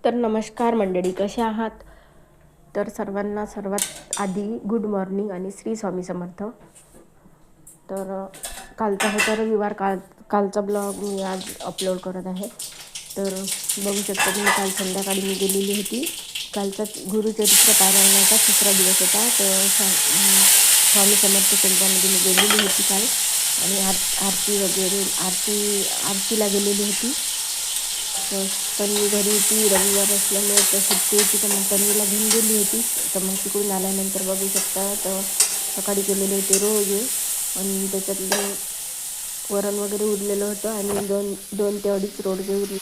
तर नमस्कार मंडळी, कसे आहात? तर सर्वांना सर्वात आधी गुड मॉर्निंग आणि श्री स्वामी समर्थ. तर कालचा होता रविवार, कालचा ब्लॉग मी आज अपलोड करत आहे. तर बघू शकता तुम्ही, काल संध्याकाळी मी गेलेली होती. कालचा गुरुचरित्र पारायणाचा तिसरा दिवस होता. तर स्वामी समर्थ केंद्रामध्ये मी गेलेली होती काल, आणि आरती वगैरे आरतीला गेलेली होती. तर तन्वी घरी होती, रविवार असल्यामुळे तर सुट्टी होती, तर मग तन्वीला घेऊन गेली होती. तर मग तिकडून आल्यानंतर बघू शकता, तर सकाळी केलेले होते रोजे, आणि त्याच्यातलं वरण वगैरे उरलेलं होतं, आणि दोन ते अडीच रोडगे उरले.